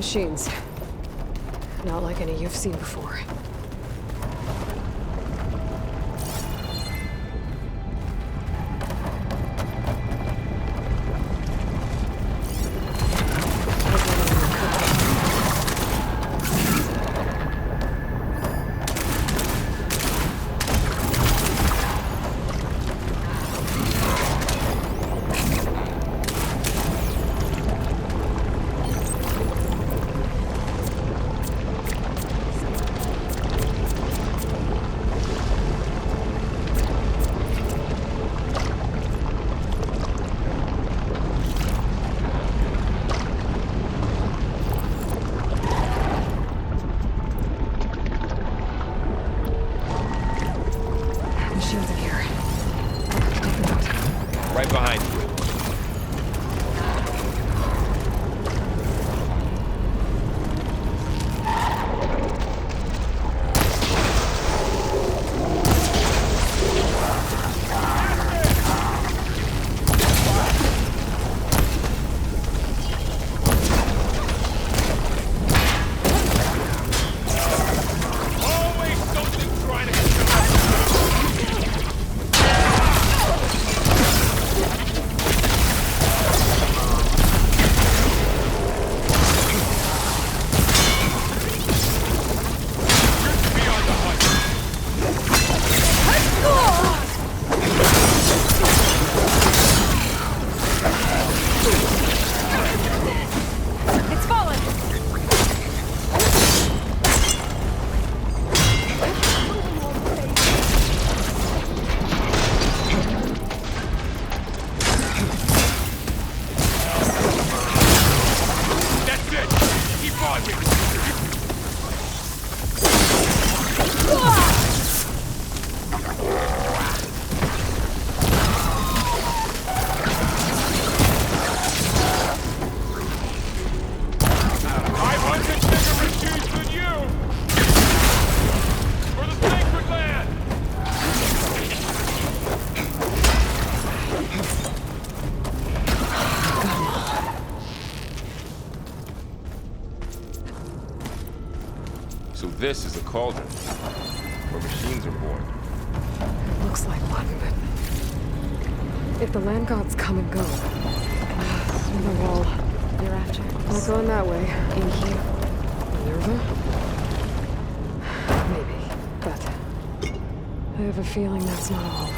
Machines. Not like any you've seen before. So this is a cauldron, where machines are born. Looks like one, but... if the land gods come and go... in the wall... You're after us. Not going that way. In here. Minerva? Maybe, but... I have a feeling that's not all.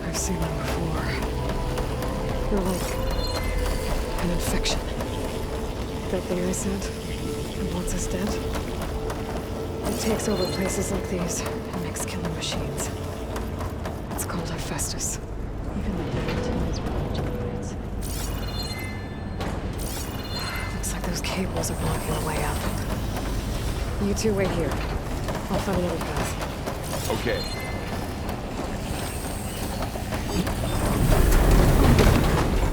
I've seen them before. They're like an infection. That thing I sent, and wants us dead. It takes over places like these and makes killing machines. It's called Hephaestus. Even the devil tells me. Looks like those cables are blocking the way up. You two wait here. I'll find another path. Okay.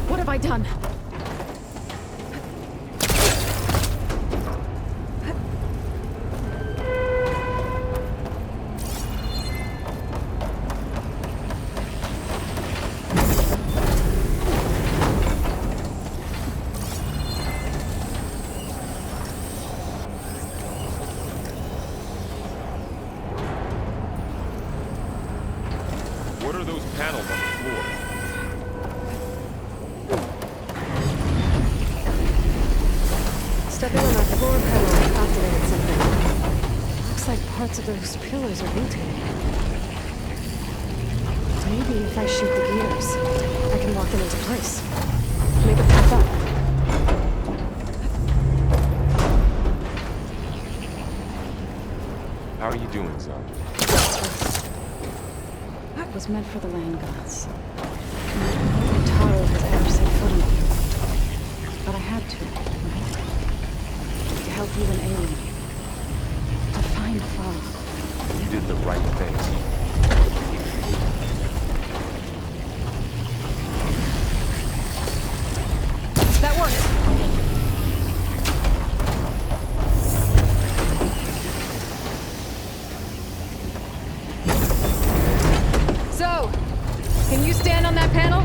What have I done? What are those panels on the floor? Stepping on that floor panel activated something. Looks like parts of those pillars are rotating. Maybe if I shoot the gears, I can lock them into place. Make it pop up. How are you doing, son? It was meant for the land gods. Taro has ever set foot on it. But I had to, right? To help you and Aloy. To find Father. You did the right thing. That worked! So, can you stand on that panel?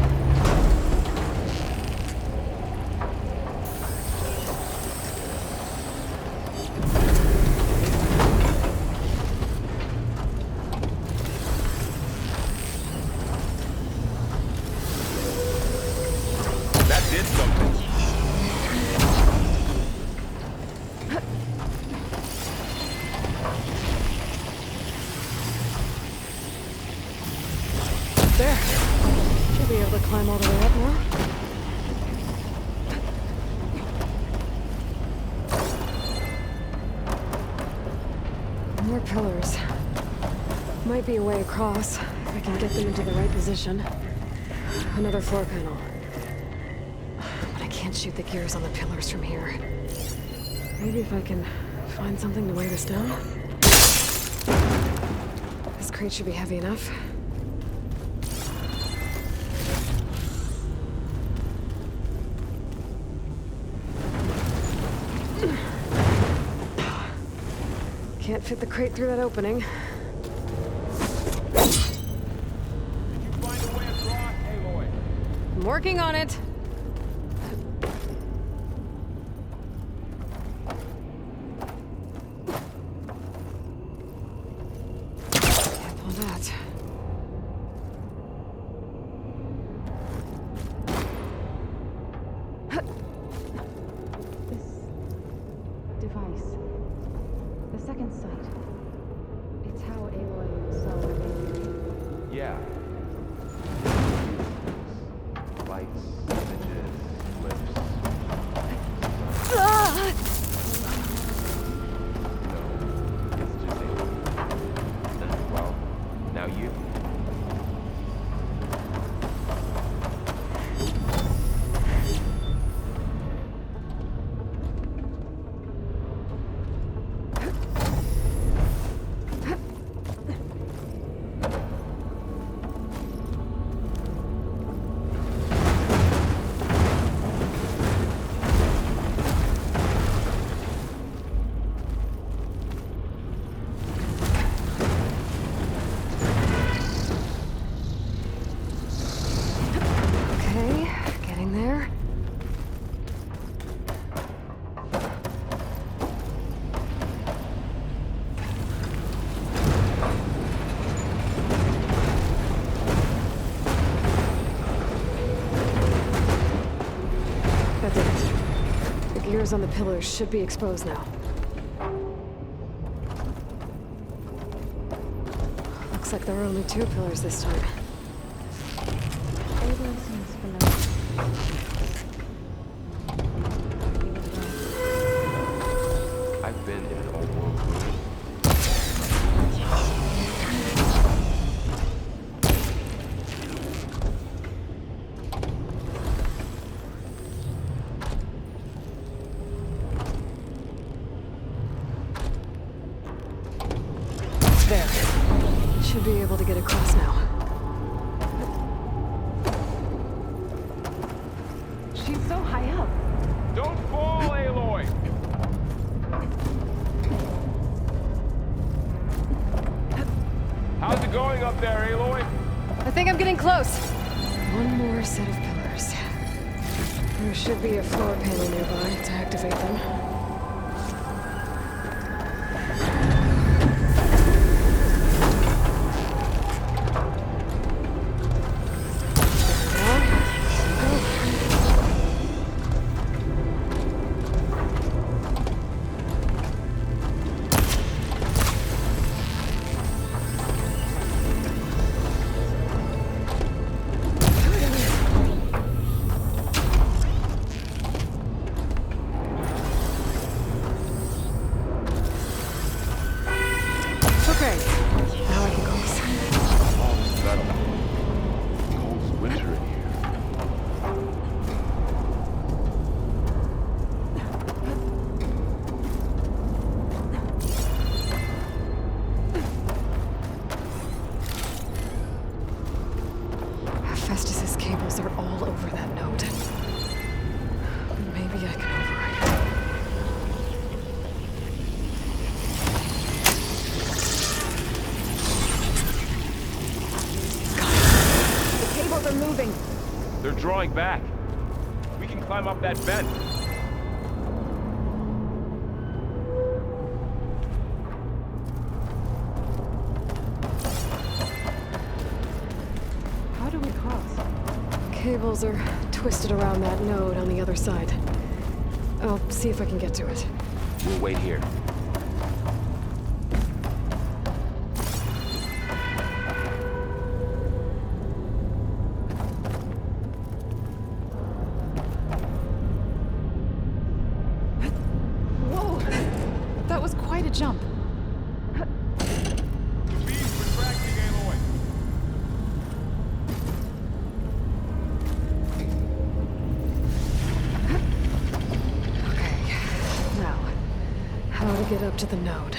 That did something. There. Should be able to climb all the way up now. More pillars. Might be a way across, if I can get them into the right position. Another floor panel. But I can't shoot the gears on the pillars from here. Maybe if I can find something to weigh this down? This crate should be heavy enough. Can't fit the crate through that opening. Did you find a way across, Aloy? I'm working on it. Can't pull that. This device. The second sight. It's how Aloy saw Aloy. Yeah. Lights, images, clips. Ah! No, it's just Aloy. Well, now you. Okay, getting there. That did it. The gears on the pillars should be exposed now. Looks like there are only 2 pillars this time. Aloy seems below. I've been in an old world movie. There. Should be able to get across now. She's so high up. Don't fall, Aloy! How's it going up there, Aloy? I think I'm getting close. One more set of pillars. There should be a floor panel nearby to activate them. Okay, now I can cross. All this metal. Cold's winter in here. drawing back. We can climb up that vent. How do we cross? Cables are twisted around that node on the other side. I'll see if I can get to it. We'll wait here. Whoa! That was quite a jump. Beams retracting, Aloy. Okay. Now, how to get up to the node?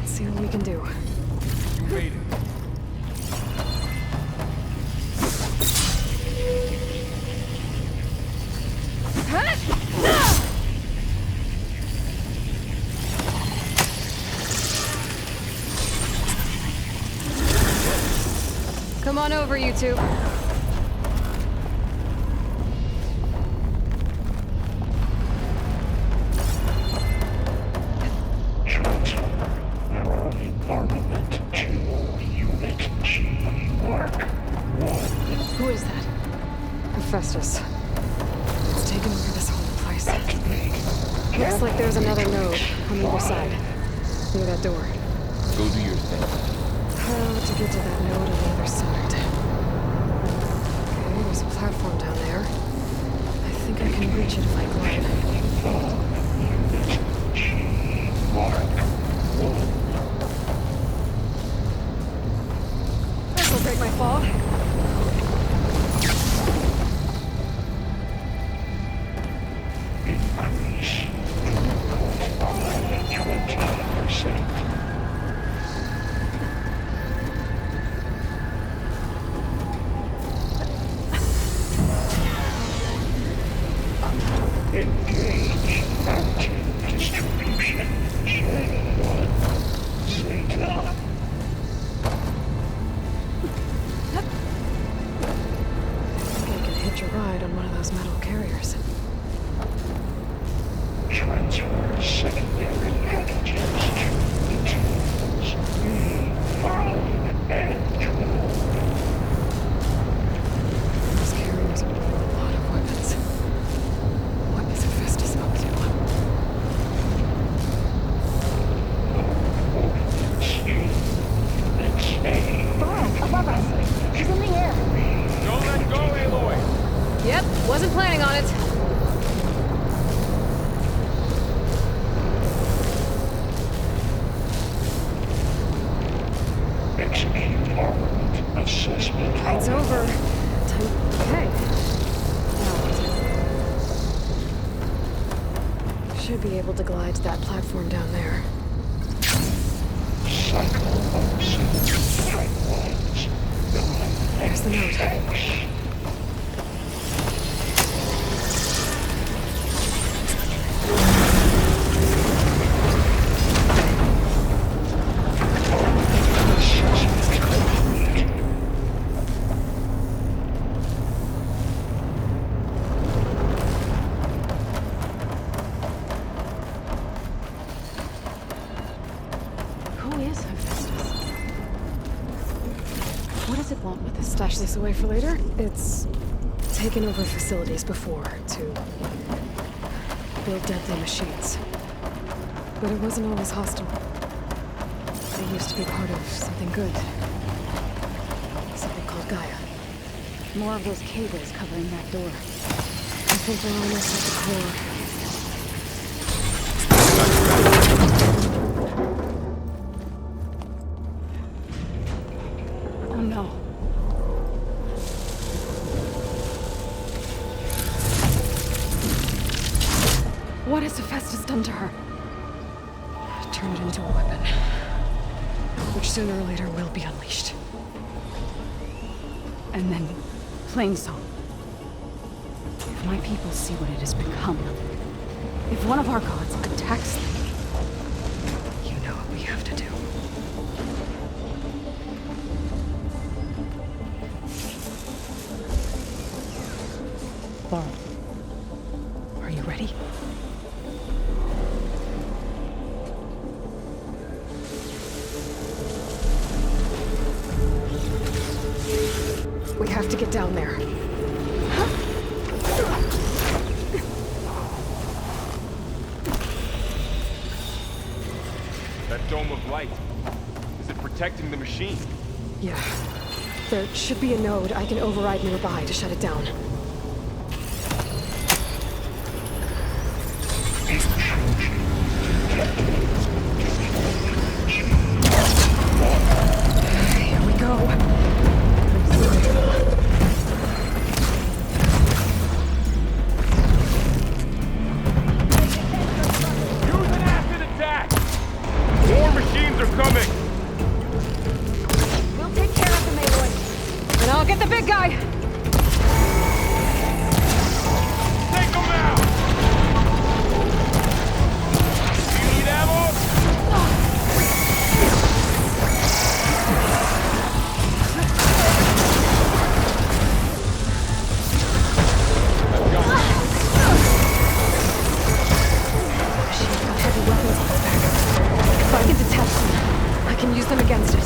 See what we can do. You made it. Come on over, you two. Who is that? Hephaestus. It's taken over this whole place. Looks like there's another node on the other side. Near that door. Go do your thing. How to get to that node on the other side? Okay, there's a platform down there. I think I can reach it if I glide. This'll break my fall. Wasn't planning on it. Execute armament assessment. It's over. Okay. Now, should be able to glide to that platform down there. Cycle of pipelines. There's the note. Stash this away for later. It's taken over facilities before to build deadly machines. But it wasn't always hostile. They used to be part of something good. Something called Gaia. More of those cables covering that door. I think we're almost at the core. no. What has Hephaestus done to her? Turn it into a weapon, which sooner or later will be unleashed. And then, Plainsong. If my people see what it has become, if one of our gods attacks them, You know what we have to do. Laurel, are you ready? We have to get down there. That dome of light. Is it protecting the machine? Yeah. There should be a node I can override nearby to shut it down. Here we go. Use an acid attack! More machines are coming! we'll take care of them, Aloy. And I'll get the big guy! Take them out! Do you need ammo? I've got it. She's got heavy weapons on its back. If I can detach them, I can use them against it.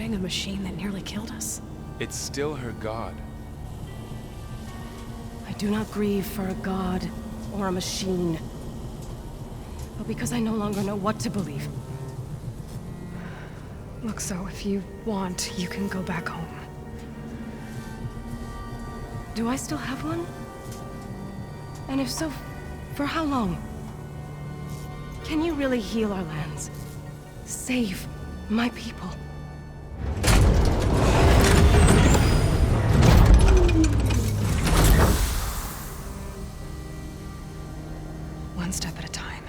fighting a machine that nearly killed us. It's still her god. I do not grieve for a god or a machine, but because I no longer know what to believe. Look, so if you want, you can go back home. Do I still have one? And if so, for how long? Can you really heal our lands? Save my people? One step at a time.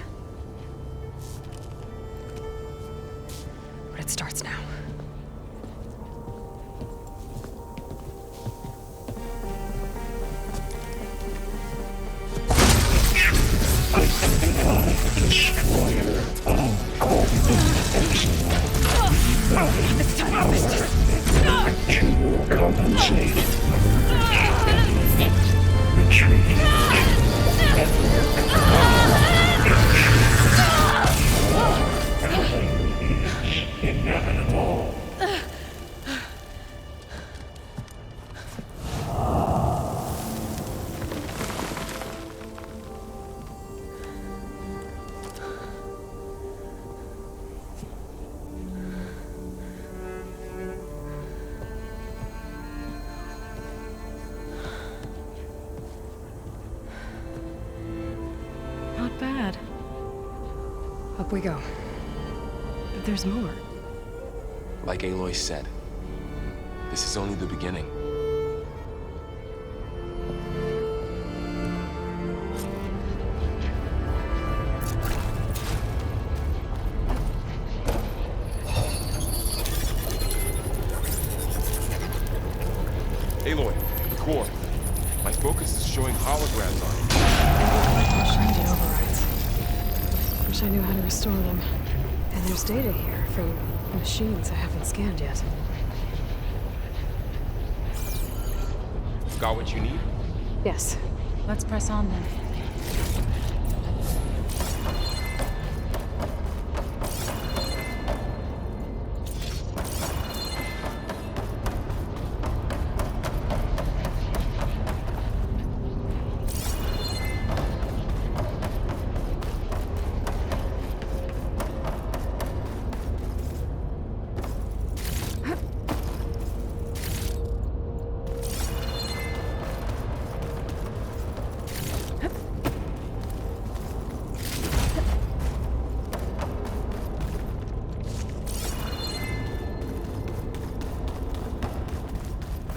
But it starts now. It's time To compensate. Retreat. Is inevitable. Not bad. Up we go. But there's more. Like Aloy said, this is only the beginning. Aloy, the core. My focus is showing holograms on it. Shiny overrides. Wish I knew how to restore them. And there's data here from machines I haven't scanned yet. Got what you need? Yes. Let's press on then.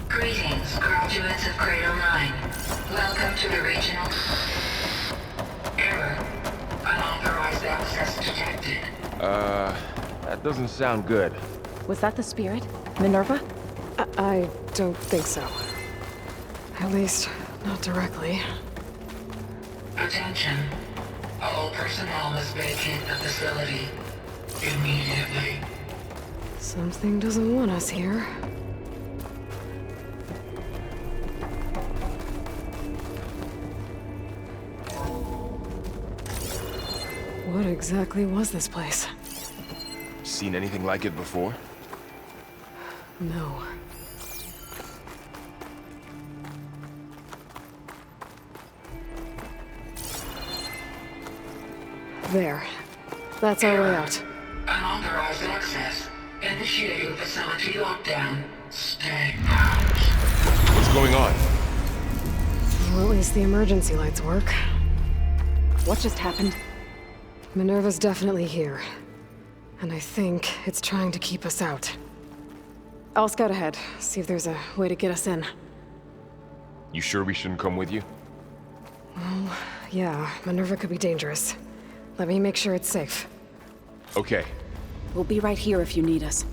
Greetings, graduates of Grade 09. Welcome to the regional... Error. Unauthorized access detected. That doesn't sound good. Was that the spirit? Minerva? I don't think so. At least, not directly. Attention. All personnel must vacate the facility. Immediately. Something doesn't want us here. What exactly was this place? Seen anything like it before? No. There. That's our way out. Unauthorized access. Initiating facility lockdown. Stay out. What's going on? Well, at least the emergency lights work. What just happened? Minerva's definitely here. And I think it's trying to keep us out. I'll scout ahead, see if there's a way to get us in. You sure we shouldn't come with you? Well, yeah, Minerva could be dangerous. Let me make sure it's safe. Okay. We'll be right here if you need us.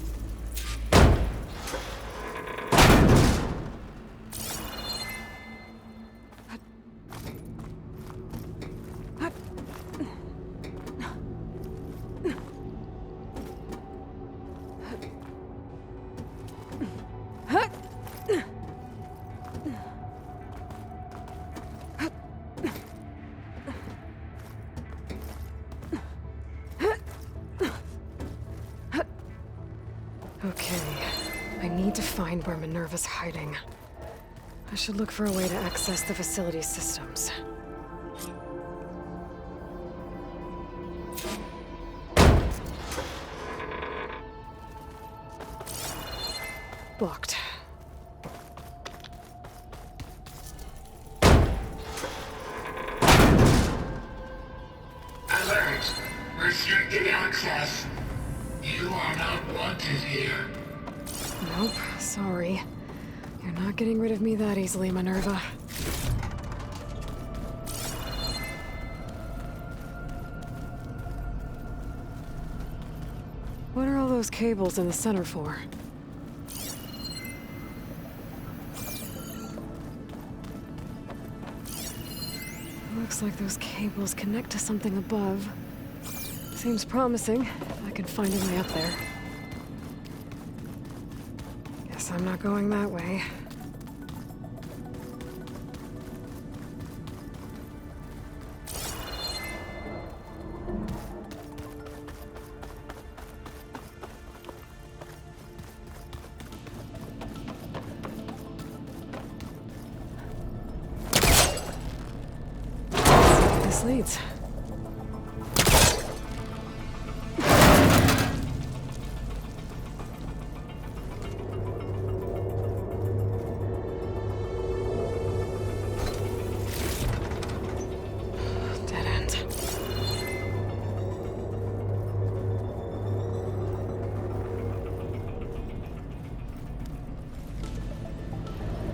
Okay. I need to find where Minerva's hiding. I should look for a way to access the facility's systems. Blocked. Alert! Restricted access. You are not wanted here. Nope, sorry. You're not getting rid of me that easily, Minerva. What are all those cables in the center for? Looks like those cables connect to something above. Seems promising, if I can find a way up there. Guess I'm not going that way. This leads. Dead end.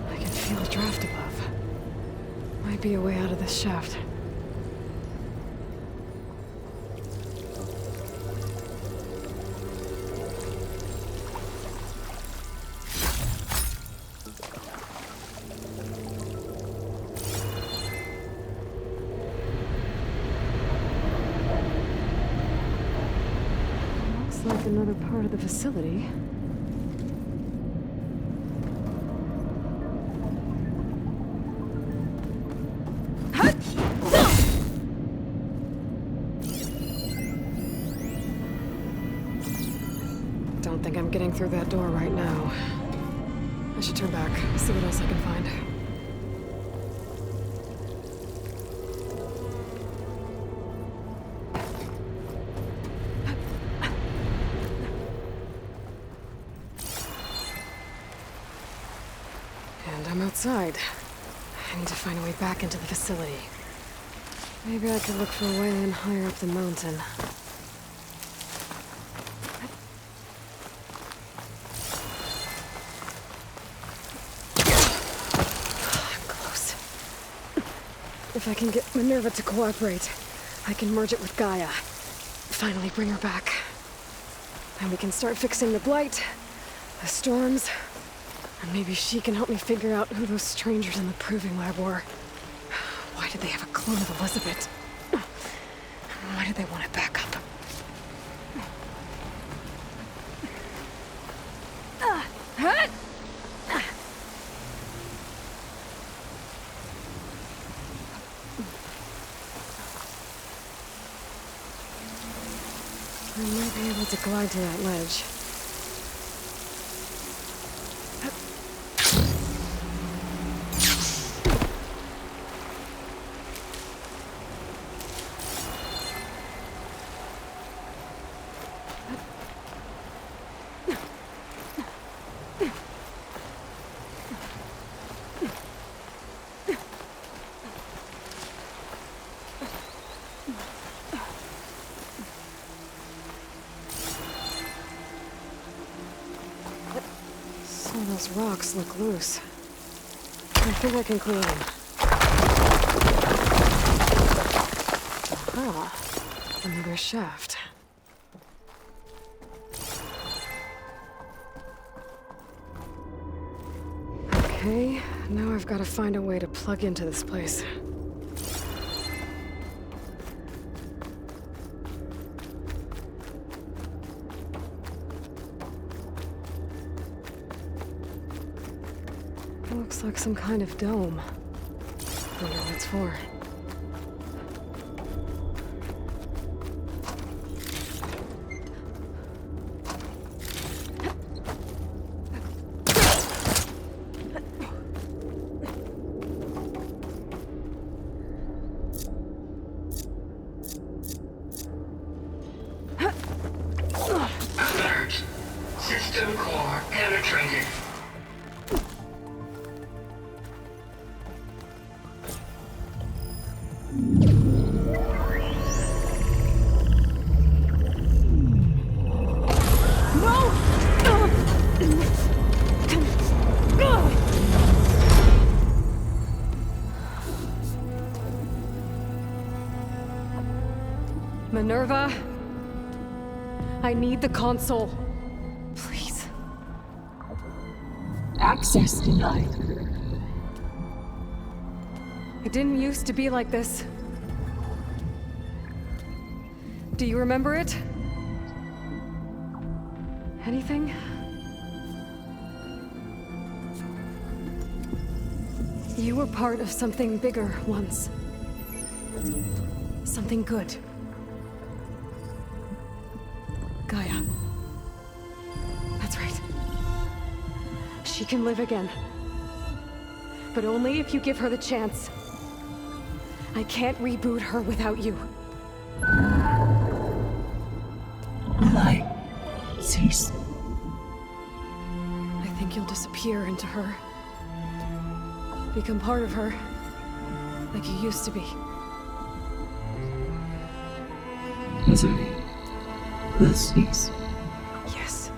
I can feel a draft above. Might be a way out of this shaft. Looks like another part of the facility. Don't think I'm getting through that door right now. I should turn back, see what else I can find. And I'm outside. I need to find a way back into the facility. Maybe I could look for a way in higher up the mountain. Close. If I can get Minerva to cooperate, I can merge it with Gaia. Finally bring her back. And we can start fixing the blight, the storms, and maybe she can help me figure out who those strangers in the proving lab were. Why did they have a clone of Elizabeth? Why did they want it back up? I might be able to glide to that ledge. Some of those rocks look loose. I think I can clear them. Aha, another shaft. Okay, now I've got to find a way to plug into this place. Looks like some kind of dome. Wonder what it's for. alert. System core penetrated. Minerva, I need the console. Please. Access denied. It didn't used to be like this. Do you remember it? Anything? You were part of something bigger once. Something good. Gaia. That's right. She can live again. But only if you give her the chance. I can't reboot her without you. Aloy, cease. I think you'll disappear into her. Become part of her. Like you used to be. Misery will cease. Yes.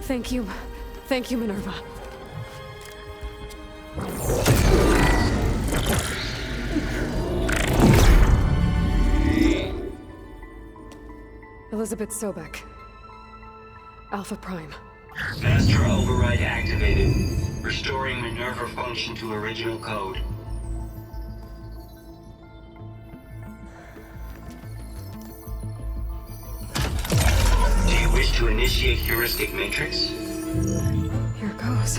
Thank you. Thank you, Minerva. Elizabeth Sobek. Alpha Prime. Master override activated. Restoring Minerva function to original code. Do you wish to initiate heuristic matrix? Here goes.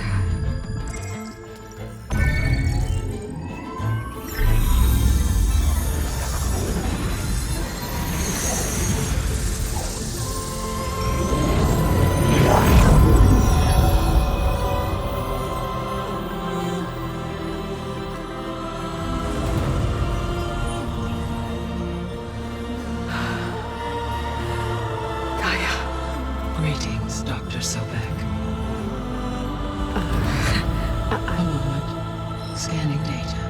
Greetings, Dr. Sobek. A moment. Scanning data.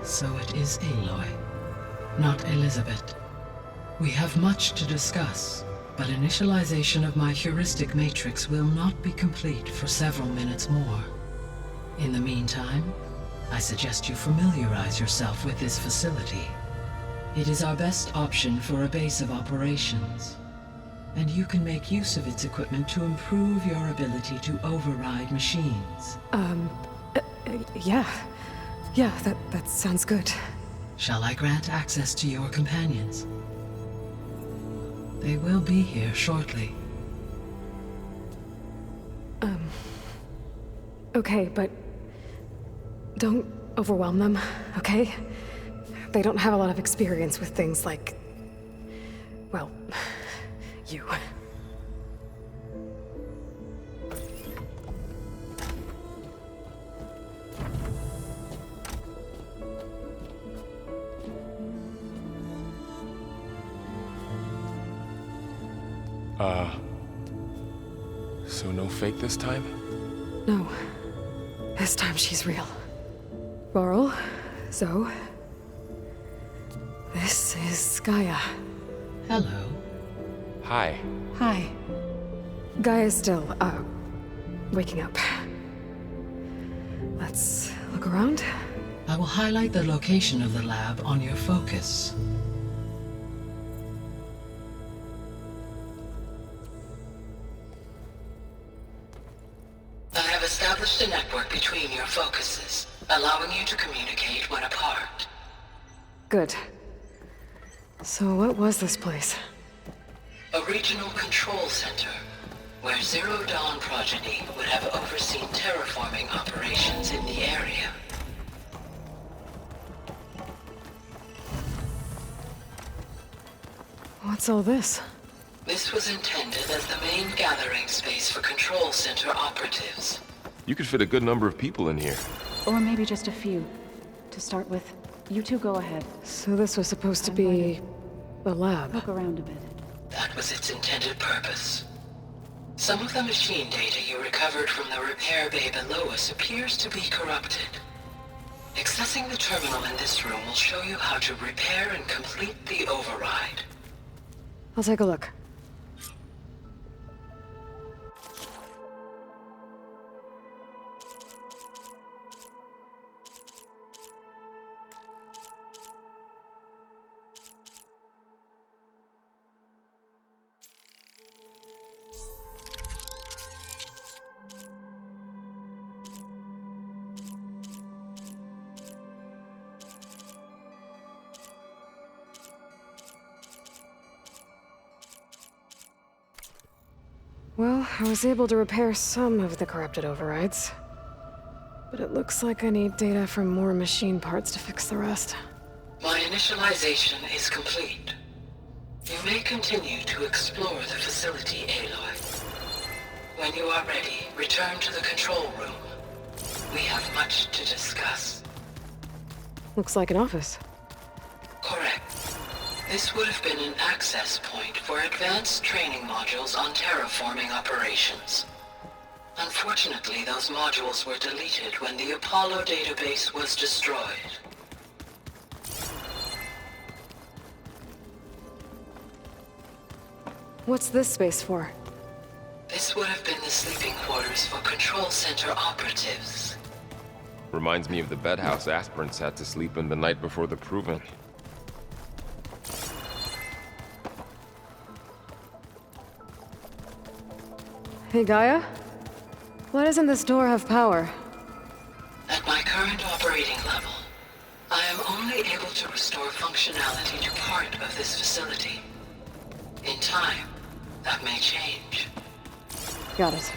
So it is Aloy, not Elizabeth. We have much to discuss, but initialization of my heuristic matrix will not be complete for several minutes more. In the meantime, I suggest you familiarize yourself with this facility. It is our best option for a base of operations, and you can make use of its equipment to improve your ability to override machines. Yeah. Yeah, that sounds good. Shall I grant access to your companions? They will be here shortly. Okay, but don't overwhelm them, okay? They don't have a lot of experience with things like, well, you. So no fake this time? No. This time she's real. Laurel, Zoe. This is Gaia. Hello. Hi. Hi. Gaia's still, waking up. Let's look around. I will highlight the location of the lab on your focus. I have established a network between your focuses, allowing you to communicate when apart. Good. So what was this place? A regional control center, where Zero Dawn progeny would have overseen terraforming operations in the area. What's all this? This was intended as the main gathering space for Control Center operatives. You could fit a good number of people in here. Or maybe just a few. To start with, you two go ahead. So this was supposed to be a lab. Look around a bit. That was its intended purpose. Some of the machine data you recovered from the repair bay below us appears to be corrupted. Accessing the terminal in this room will show you how to repair and complete the override. I'll take a look. Well, I was able to repair some of the corrupted overrides. But it looks like I need data from more machine parts to fix the rest. My initialization is complete. You may continue to explore the facility, Aloy. When you are ready, return to the control room. We have much to discuss. Looks like an office. Correct. This would have been an access point for advanced training modules on terraforming operations. Unfortunately, those modules were deleted when the Apollo database was destroyed. What's this space for? This would have been the sleeping quarters for Control Center operatives. Reminds me of the bedhouse aspirants had to sleep in the night before the proving. Hey, Gaia? Why doesn't this door have power? At my current operating level, I am only able to restore functionality to part of this facility. In time, that may change. Got it.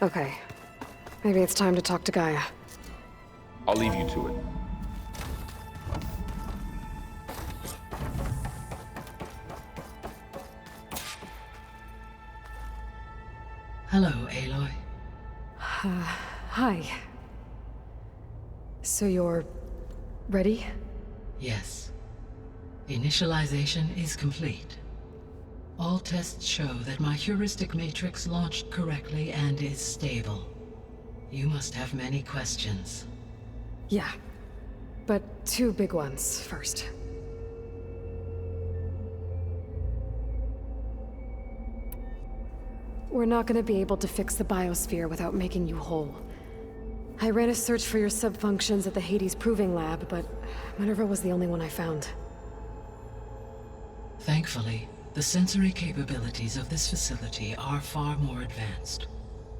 Okay. Maybe it's time to talk to Gaia. I'll leave you to it. Hello, Aloy. Hi. So you're ready? Yes. Initialization is complete. All tests show that my heuristic matrix launched correctly and is stable. You must have many questions. Yeah. But two big ones first. We're not gonna be able to fix the biosphere without making you whole. I ran a search for your subfunctions at the Hades Proving Lab, but Minerva was the only one I found. Thankfully, the sensory capabilities of this facility are far more advanced.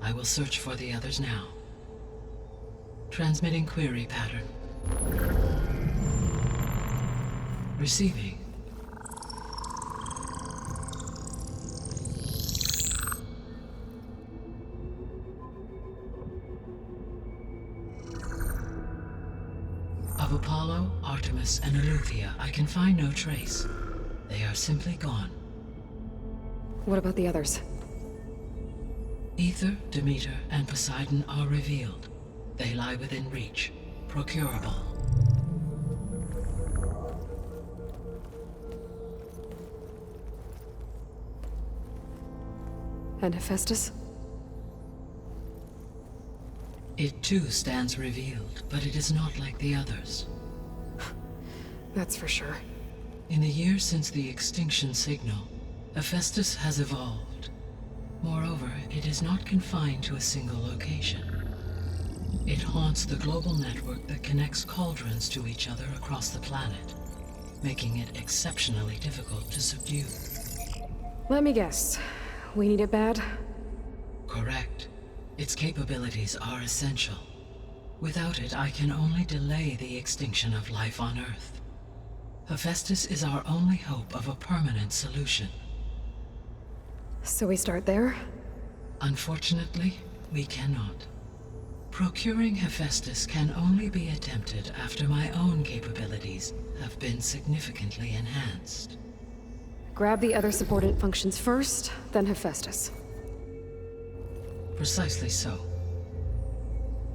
I will search for the others now. Transmitting query pattern. Receiving. Of Apollo, Artemis, and Eleuthia, I can find no trace. They are simply gone. What about the others? Ether, Demeter, and Poseidon are revealed. They lie within reach, procurable. And Hephaestus? It too stands revealed, but it is not like the others. That's for sure. In the years since the extinction signal, Hephaestus has evolved. Moreover, it is not confined to a single location. It haunts the global network that connects cauldrons to each other across the planet, making it exceptionally difficult to subdue. Let me guess. we need it bad? Correct. Its capabilities are essential. Without it, I can only delay the extinction of life on Earth. Hephaestus is our only hope of a permanent solution. So we start there? Unfortunately, we cannot. Procuring Hephaestus can only be attempted after my own capabilities have been significantly enhanced. Grab the other subordinate functions first, then Hephaestus. Precisely so.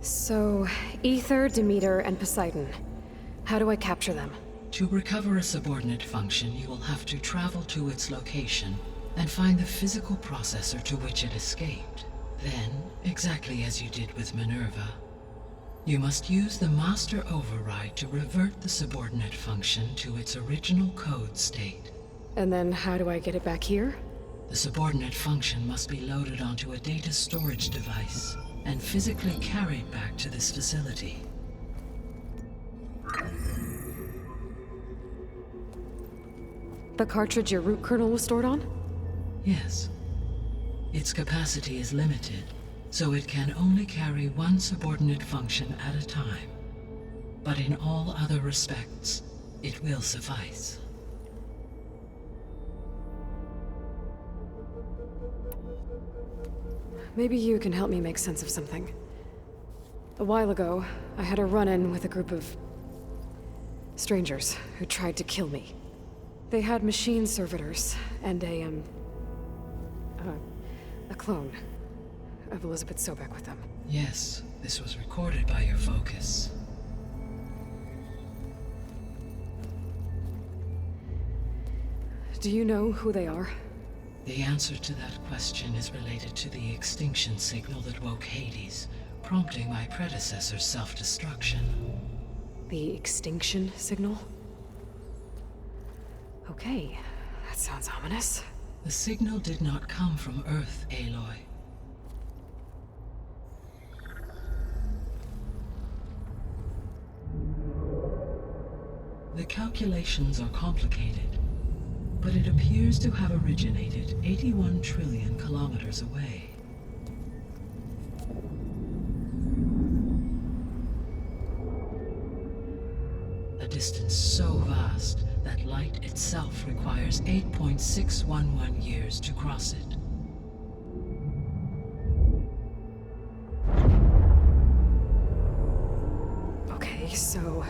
So, Ether, Demeter, and Poseidon. How do I capture them? To recover a subordinate function, you will have to travel to its location and find the physical processor to which it escaped. Then, exactly as you did with Minerva, you must use the master override to revert the subordinate function to its original code state. And then how do I get it back here? The subordinate function must be loaded onto a data storage device and physically carried back to this facility. The cartridge your root kernel was stored on? Yes. Its capacity is limited, so it can only carry one subordinate function at a time. But in all other respects, it will suffice. Maybe you can help me make sense of something. A while ago, I had a run-in with a group of strangers who tried to kill me. They had machine servitors and a clone of Elizabeth Sobek with them. Yes, this was recorded by your focus. Do you know who they are? The answer to that question is related to the extinction signal that woke Hades, prompting my predecessor's self-destruction. The extinction signal? Okay, that sounds ominous. The signal did not come from Earth, Aloy. The calculations are complicated, but it appears to have originated 81 trillion kilometers away. A distance so vast that light itself requires 8.611 years to cross it. Okay, so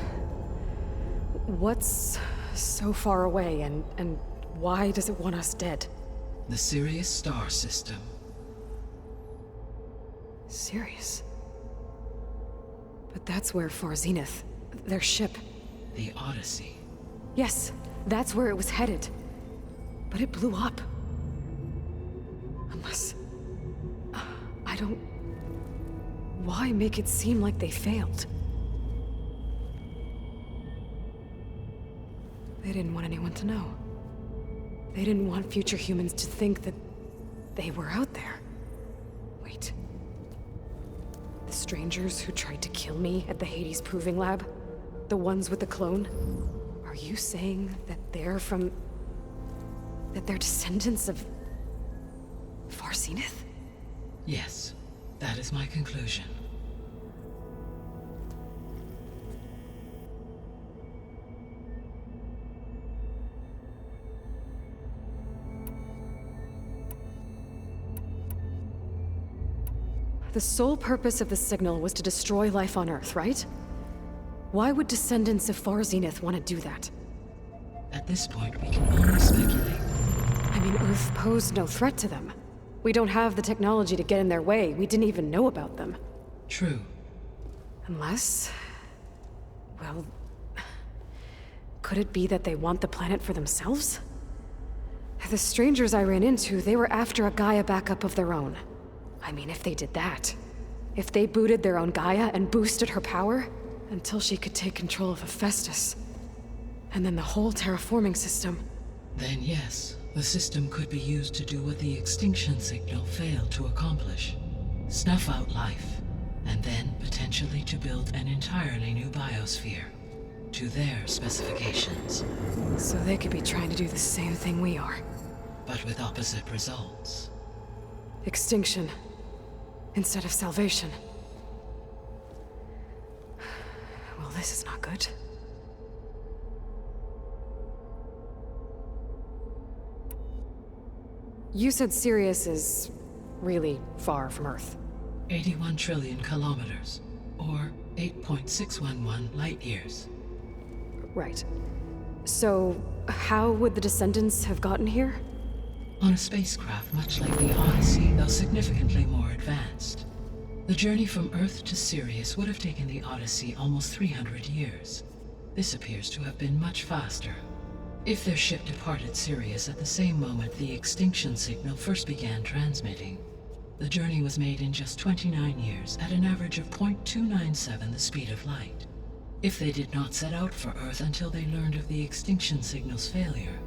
what's so far away and why does it want us dead? The Sirius star system. Sirius? But that's where Far Zenith, their ship. The Odyssey. Yes, that's where it was headed. But it blew up. Unless... I don't... Why make it seem like they failed? They didn't want anyone to know. They didn't want future humans to think that they were out there. Wait. The strangers who tried to kill me at the Hades Proving Lab? The ones with the clone? Are you saying that they're from... that they're descendants of... Far Zenith? Yes, that is my conclusion. The sole purpose of the signal was to destroy life on Earth, right? Why would descendants of Far Zenith want to do that? At this point, we can only speculate. I mean, Earth posed no threat to them. We don't have the technology to get in their way. We didn't even know about them. True. Unless... well... could it be that they want the planet for themselves? The strangers I ran into, they were after a Gaia backup of their own. I mean, if they did that... if they booted their own Gaia and boosted her power... until she could take control of Hephaestus. And then the whole terraforming system. Then yes, the system could be used to do what the extinction signal failed to accomplish. Snuff out life, and then potentially to build an entirely new biosphere. To their specifications. So they could be trying to do the same thing we are. But with opposite results. Extinction instead of salvation. Well, this is not good. You said Sirius is really far from Earth. 81 trillion kilometers, or 8.611 light years. Right. So, how would the descendants have gotten here? On a spacecraft much like the Odyssey, though significantly more advanced. The journey from Earth to Sirius would have taken the Odyssey almost 300 years. This appears to have been much faster. If their ship departed Sirius at the same moment the extinction signal first began transmitting, the journey was made in just 29 years at an average of 0.297 the speed of light. If they did not set out for Earth until they learned of the extinction signal's failure,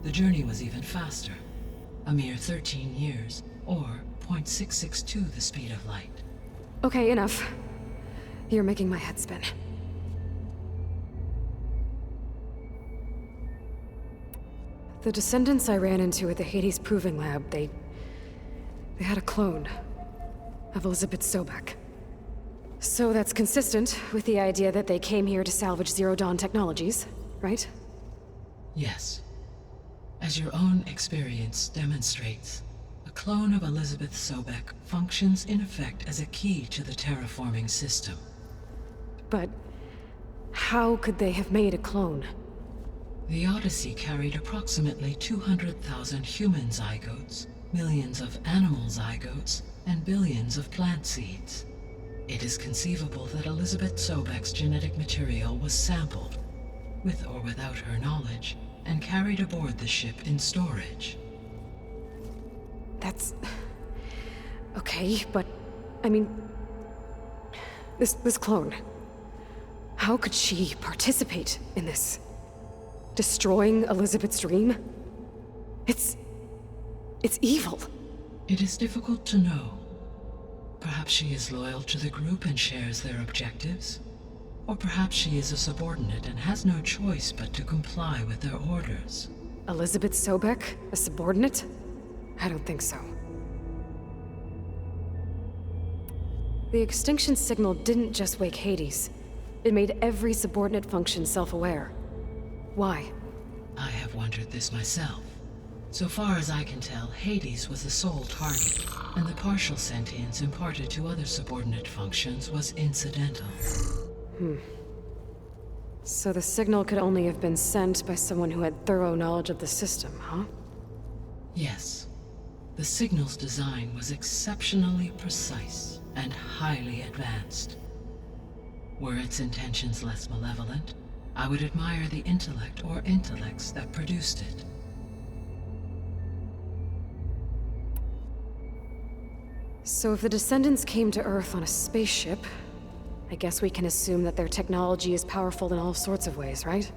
the journey was even faster, a mere 13 years, or 0.662 the speed of light. Okay, enough. You're making my head spin. The descendants I ran into at the Hades Proving Lab, they had a clone of Elizabeth Sobek. So that's consistent with the idea that they came here to salvage Zero Dawn technologies, right? Yes. As your own experience demonstrates, a clone of Elizabeth Sobek functions in effect as a key to the terraforming system. But how could they have made a clone? The Odyssey carried approximately 200,000 human zygotes, millions of animal zygotes, and billions of plant seeds. It is conceivable that Elizabeth Sobek's genetic material was sampled, with or without her knowledge, and carried aboard the ship in storage. That's... okay, but... I mean... This clone... How could she participate in this? Destroying Elizabeth's dream? It's evil. It is difficult to know. Perhaps she is loyal to the group and shares their objectives. Or perhaps she is a subordinate and has no choice but to comply with their orders. Elizabeth Sobek, a subordinate? I don't think so. The extinction signal didn't just wake Hades. It made every subordinate function self-aware. Why? I have wondered this myself. So far as I can tell, Hades was the sole target, and the partial sentience imparted to other subordinate functions was incidental. So the signal could only have been sent by someone who had thorough knowledge of the system, huh? Yes. The signal's design was exceptionally precise and highly advanced. Were its intentions less malevolent, I would admire the intellect or intellects that produced it. So if the descendants came to Earth on a spaceship, I guess we can assume that their technology is powerful in all sorts of ways, right?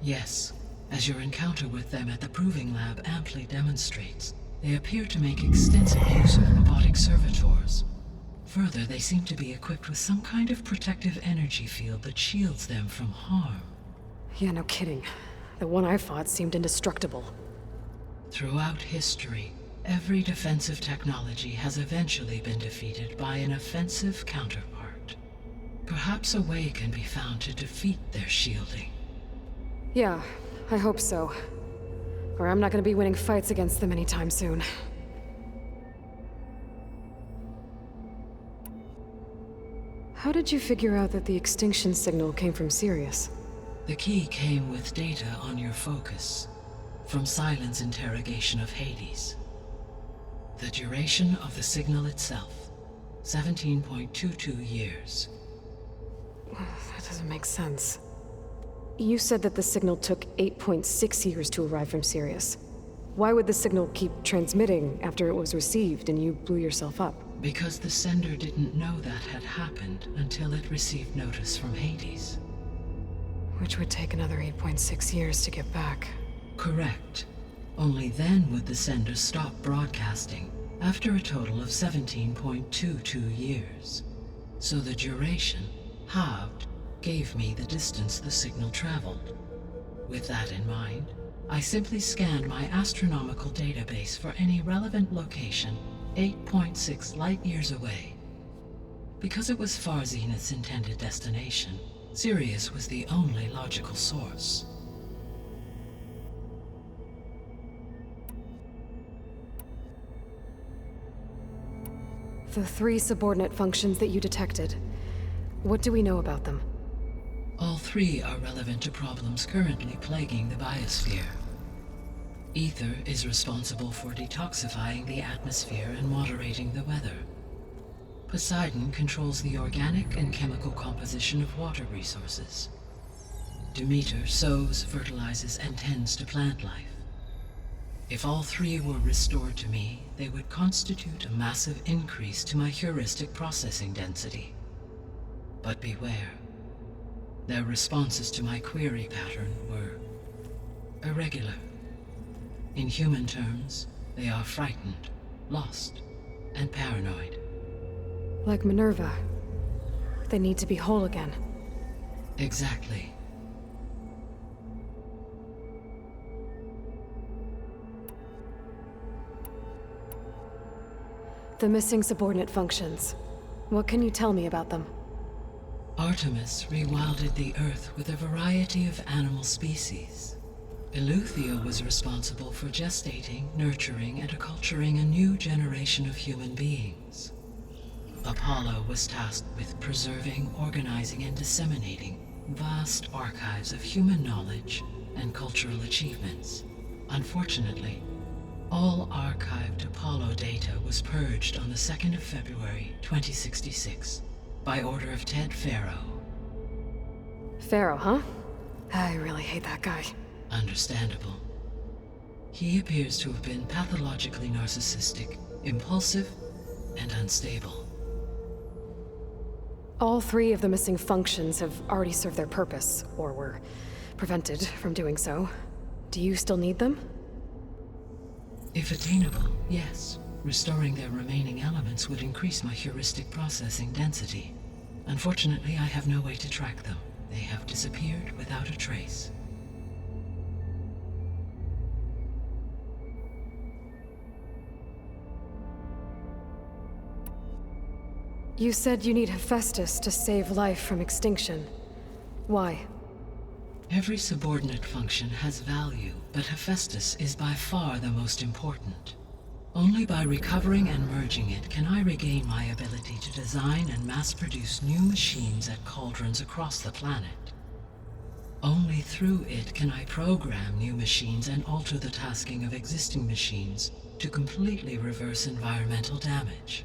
Yes, as your encounter with them at the Proving Lab amply demonstrates, they appear to make extensive use of robotic servitors. Further, they seem to be equipped with some kind of protective energy field that shields them from harm. Yeah, no kidding. The one I fought seemed indestructible. Throughout history, every defensive technology has eventually been defeated by an offensive counterpart. Perhaps a way can be found to defeat their shielding. Yeah, I hope so. Or I'm not gonna be winning fights against them anytime soon. How did you figure out that the extinction signal came from Sirius? The key came with data on your focus, from Silent's interrogation of Hades. The duration of the signal itself, 17.22 years. That doesn't make sense. You said that the signal took 8.6 years to arrive from Sirius. Why would the signal keep transmitting after it was received and you blew yourself up? Because the sender didn't know that had happened until it received notice from Hades. Which would take another 8.6 years to get back. Correct. Only then would the sender stop broadcasting, after a total of 17.22 years. So the duration, halved, gave me the distance the signal traveled. With that in mind, I simply scanned my astronomical database for any relevant location 8.6 light-years away. Because it was far Zenith's intended destination, Sirius was the only logical source. The 3 subordinate functions that you detected. What do we know about them? All 3 are relevant to problems currently plaguing the biosphere. Ether is responsible for detoxifying the atmosphere and moderating the weather. Poseidon controls the organic and chemical composition of water resources. Demeter sows, fertilizes, and tends to plant life. If all 3 were restored to me, they would constitute a massive increase to my heuristic processing density. But beware. Their responses to my query pattern were irregular. In human terms, they are frightened, lost, and paranoid. Like Minerva. They need to be whole again. Exactly. The missing subordinate functions. What can you tell me about them? Artemis rewilded the Earth with a variety of animal species. Eleuthia was responsible for gestating, nurturing, and acculturating a new generation of human beings. Apollo was tasked with preserving, organizing, and disseminating vast archives of human knowledge and cultural achievements. Unfortunately, all archived Apollo data was purged on the 2nd of February, 2066, by order of Ted Faro. Pharaoh, huh? I really hate that guy. Understandable. He appears to have been pathologically narcissistic, impulsive, and unstable. All 3 of the missing functions have already served their purpose, or were prevented from doing so. Do you still need them? If attainable, yes. Restoring their remaining elements would increase my heuristic processing density. Unfortunately, I have no way to track them. They have disappeared without a trace. You said you need Hephaestus to save life from extinction. Why? Every subordinate function has value, but Hephaestus is by far the most important. Only by recovering and merging it can I regain my ability to design and mass-produce new machines at cauldrons across the planet. Only through it can I program new machines and alter the tasking of existing machines to completely reverse environmental damage.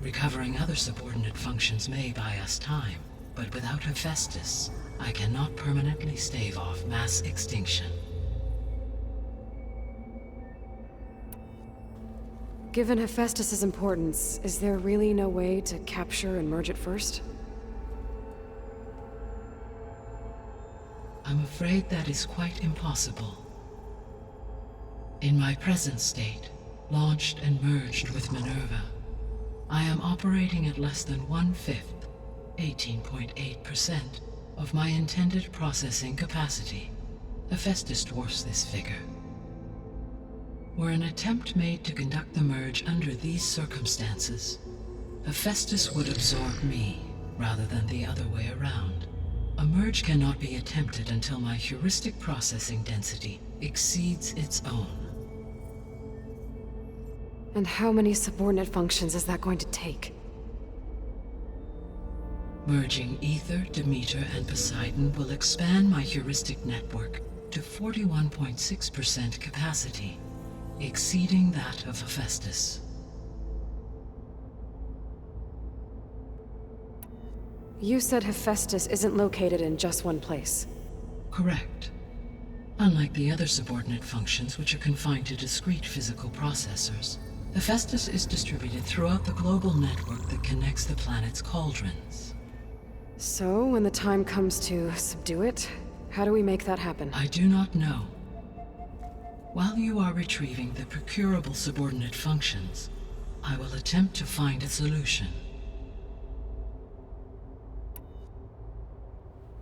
Recovering other subordinate functions may buy us time, but without Hephaestus, I cannot permanently stave off mass extinction. Given Hephaestus's importance, is there really no way to capture and merge it first? I'm afraid that is quite impossible. In my present state, launched and merged with Minerva, I am operating at less than 1/5, 18.8%, of my intended processing capacity. Hephaestus dwarfs this figure. Were an attempt made to conduct the merge under these circumstances, Hephaestus would absorb me, rather than the other way around. A merge cannot be attempted until my heuristic processing density exceeds its own. And how many subordinate functions is that going to take? Merging Ether, Demeter, and Poseidon will expand my heuristic network to 41.6% capacity, exceeding that of Hephaestus. You said Hephaestus isn't located in just one place. Correct. Unlike the other subordinate functions, which are confined to discrete physical processors, Hephaestus is distributed throughout the global network that connects the planet's cauldrons. So, when the time comes to subdue it, how do we make that happen? I do not know. While you are retrieving the procurable subordinate functions, I will attempt to find a solution.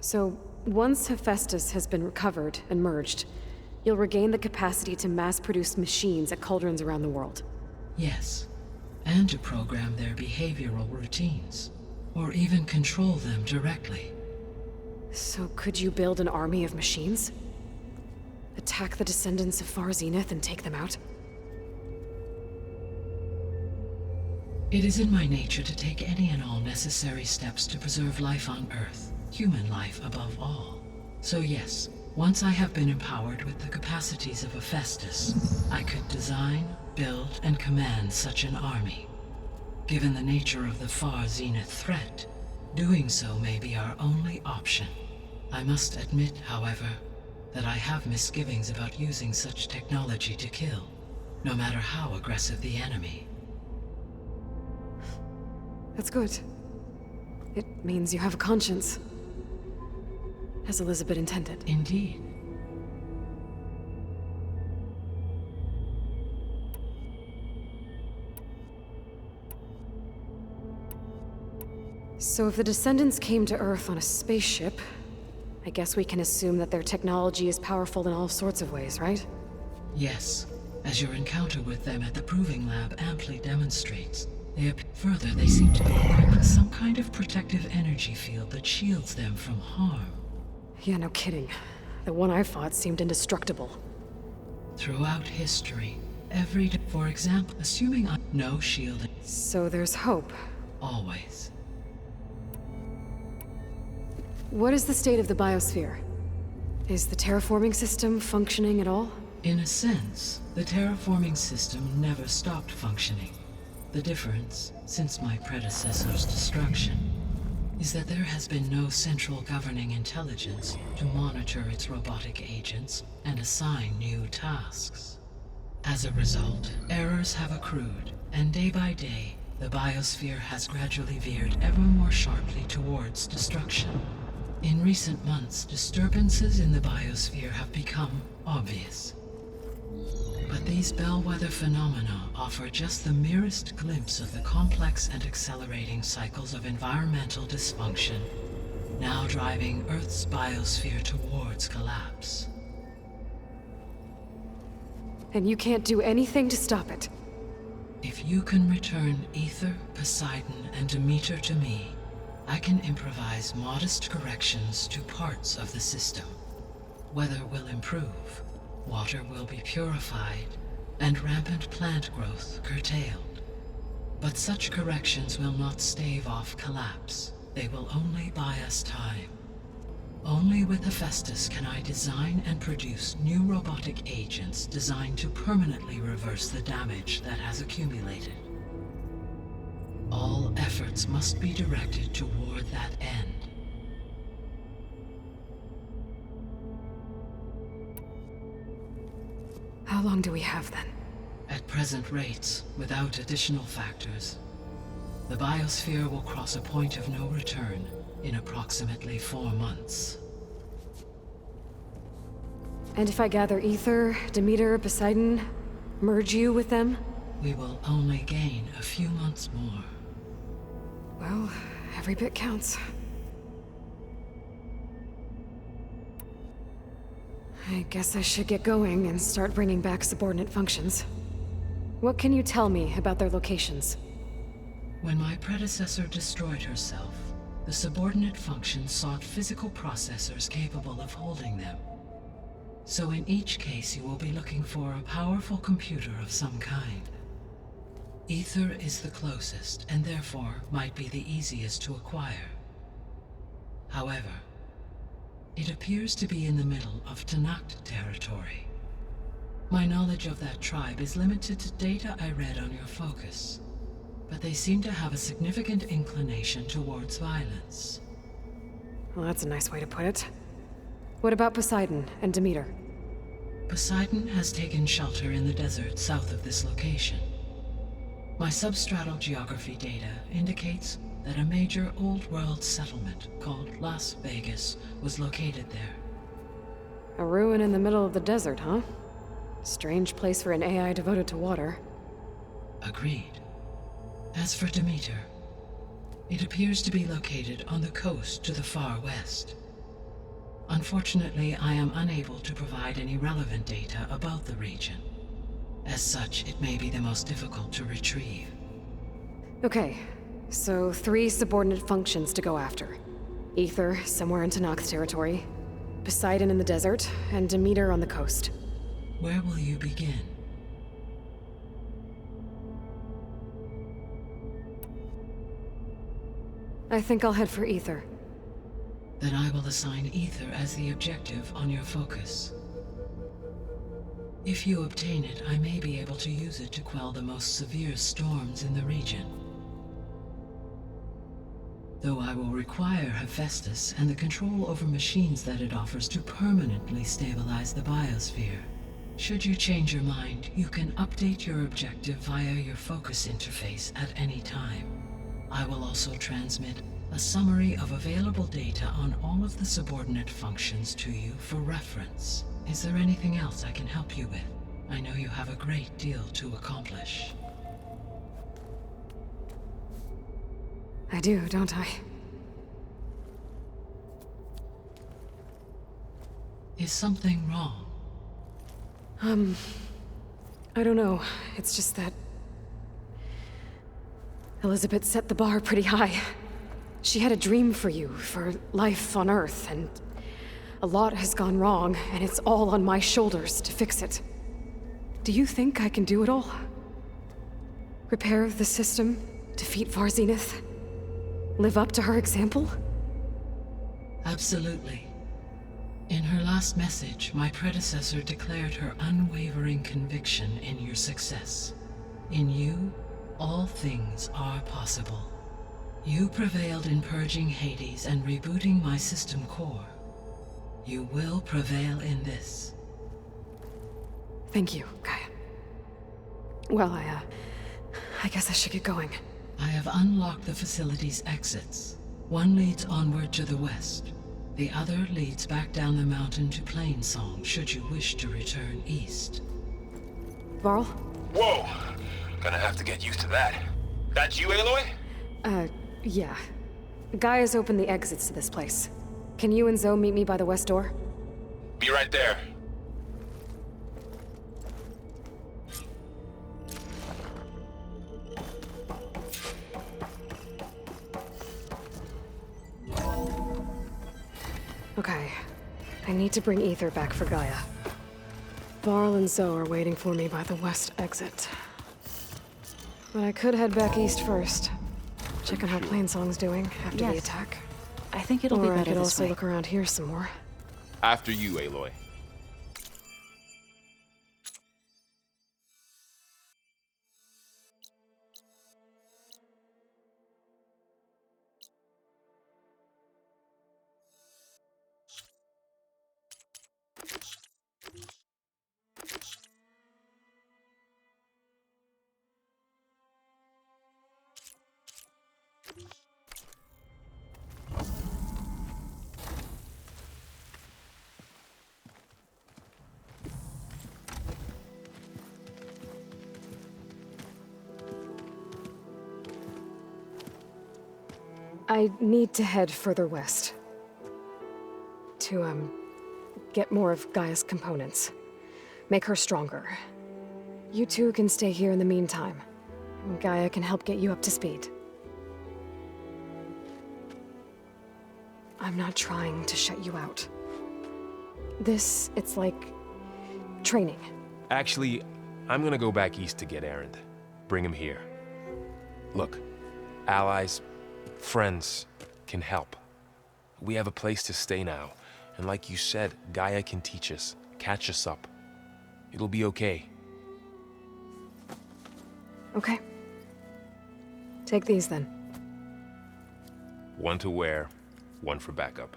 So, once Hephaestus has been recovered and merged, you'll regain the capacity to mass-produce machines at cauldrons around the world. Yes. and to program their behavioral routines, or even control them directly. So could you build an army of machines? Attack the descendants of Far Zenith and take them out? It is in my nature to take any and all necessary steps to preserve life on Earth, human life above all. So yes, once I have been empowered with the capacities of a Festus, I could design, build, and command such an army. Given the nature of the Far Zenith threat, doing so may be our only option. I must admit, however, that I have misgivings about using such technology to kill, no matter how aggressive the enemy. That's good. It means you have a conscience. As Elizabeth intended. Indeed. So if the descendants came to Earth on a spaceship, I guess we can assume that their technology is powerful in all sorts of ways, right? Yes, as your encounter with them at the Proving Lab amply demonstrates. Further, they seem to be equipped with some kind of protective energy field that shields them from harm. Yeah, no kidding. The one I fought seemed indestructible. Throughout history, for example, assuming no shielding. So there's hope. Always. What is the state of the biosphere? Is the terraforming system functioning at all? In a sense, the terraforming system never stopped functioning. The difference, since my predecessor's destruction, is that there has been no central governing intelligence to monitor its robotic agents and assign new tasks. As a result, errors have accrued, and day by day, the biosphere has gradually veered ever more sharply towards destruction. In recent months, disturbances in the biosphere have become obvious. But these bellwether phenomena offer just the merest glimpse of the complex and accelerating cycles of environmental dysfunction, now driving Earth's biosphere towards collapse. And you can't do anything to stop it? If you can return Ether, Poseidon, and Demeter to me, I can improvise modest corrections to parts of the system. Weather will improve, water will be purified, and rampant plant growth curtailed. But such corrections will not stave off collapse. They will only buy us time. Only with Hephaestus can I design and produce new robotic agents designed to permanently reverse the damage that has accumulated. All efforts must be directed toward that end. How long do we have then? At present rates, without additional factors, the biosphere will cross a point of no return in approximately 4 months. And if I gather Ether, Demeter, Poseidon, merge you with them? We will only gain a few months more. Well, every bit counts. I guess I should get going and start bringing back subordinate functions. What can you tell me about their locations? When my predecessor destroyed herself, the subordinate functions sought physical processors capable of holding them. So in each case you will be looking for a powerful computer of some kind. Ether is the closest, and therefore might be the easiest to acquire. However, it appears to be in the middle of Tanakh territory. My knowledge of that tribe is limited to data I read on your focus, but they seem to have a significant inclination towards violence. Well, that's a nice way to put it. What about Poseidon and Demeter? Poseidon has taken shelter in the desert south of this location. My substratal geography data indicates that a major old-world settlement called Las Vegas was located there. A ruin in the middle of the desert, huh? Strange place for an AI devoted to water. Agreed. As for Demeter, it appears to be located on the coast to the far west. Unfortunately, I am unable to provide any relevant data about the region. As such, it may be the most difficult to retrieve. Okay, so 3 subordinate functions to go after. Aether, somewhere in Tanakh territory. Poseidon in the desert, and Demeter on the coast. Where will you begin? I think I'll head for Aether. Then I will assign Aether as the objective on your focus. If you obtain it, I may be able to use it to quell the most severe storms in the region. Though I will require Hephaestus and the control over machines that it offers to permanently stabilize the biosphere. Should you change your mind, you can update your objective via your focus interface at any time. I will also transmit a summary of available data on all of the subordinate functions to you for reference. Is there anything else I can help you with? I know you have a great deal to accomplish. I do, don't I? Is something wrong? I don't know. It's just that Elizabeth set the bar pretty high. She had a dream for you, for life on Earth, and a lot has gone wrong, and it's all on my shoulders to fix it. Do you think I can do it all? Repair the system, defeat Varzenith, live up to her example? Absolutely. In her last message, my predecessor declared her unwavering conviction in your success. In you, all things are possible. You prevailed in purging Hades and rebooting my system core. You will prevail in this. Thank you, Gaia. Well, I guess I should get going. I have unlocked the facility's exits. One leads onward to the west. The other leads back down the mountain to Plainsong, should you wish to return east. Varl? Whoa! Gonna have to get used to that. That's you, Aloy? Yeah. Gaia's opened the exits to this place. Can you and Zoe meet me by the west door? Be right there. Okay. I need to bring Aether back for Gaia. Varl and Zoe are waiting for me by the west exit. But I could head back east first. Check on how Plainsong's doing after the attack. I think it'll be Or I better could this also way. look around here some more. After you, Aloy. I need to head further west. To, get more of Gaia's components. Make her stronger. You two can stay here in the meantime. Gaia can help get you up to speed. I'm not trying to shut you out. It's like training. Actually, I'm gonna go back east to get Erend. Bring him here. Look, allies, friends can help. We have a place to stay now, and like you said, Gaia can teach us, catch us up. It'll be okay. Okay. Take these then. One to wear, one for backup.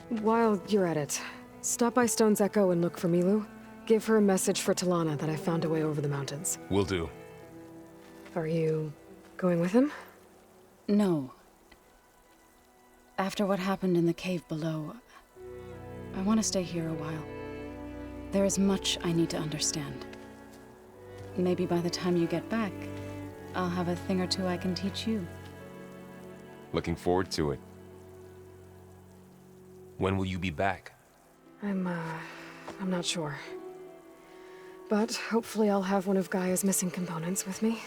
While you're at it, stop by Stone's Echo and look for Milu. Give her a message for Talana that I found a way over the mountains. Will do. Are you going with him? No. After what happened in the cave below, I want to stay here a while. There is much I need to understand. Maybe by the time you get back, I'll have a thing or two I can teach you. Looking forward to it. When will you be back? I'm not sure. But hopefully I'll have one of Gaia's missing components with me.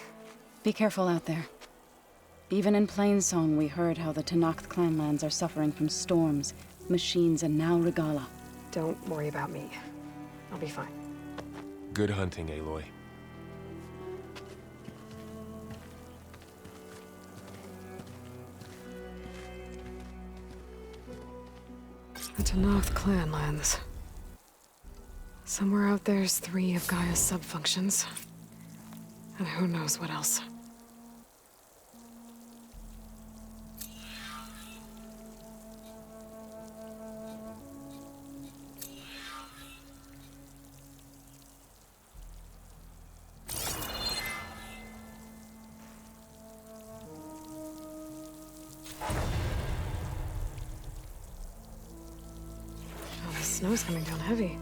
Be careful out there. Even in Plainsong, we heard how the Tenakth clanlands are suffering from storms, machines, and now Regala. Don't worry about me. I'll be fine. Good hunting, Aloy. The Tenakth clanlands. Somewhere out there's 3 of Gaia's subfunctions. And who knows what else. Oh, the snow's coming down heavy.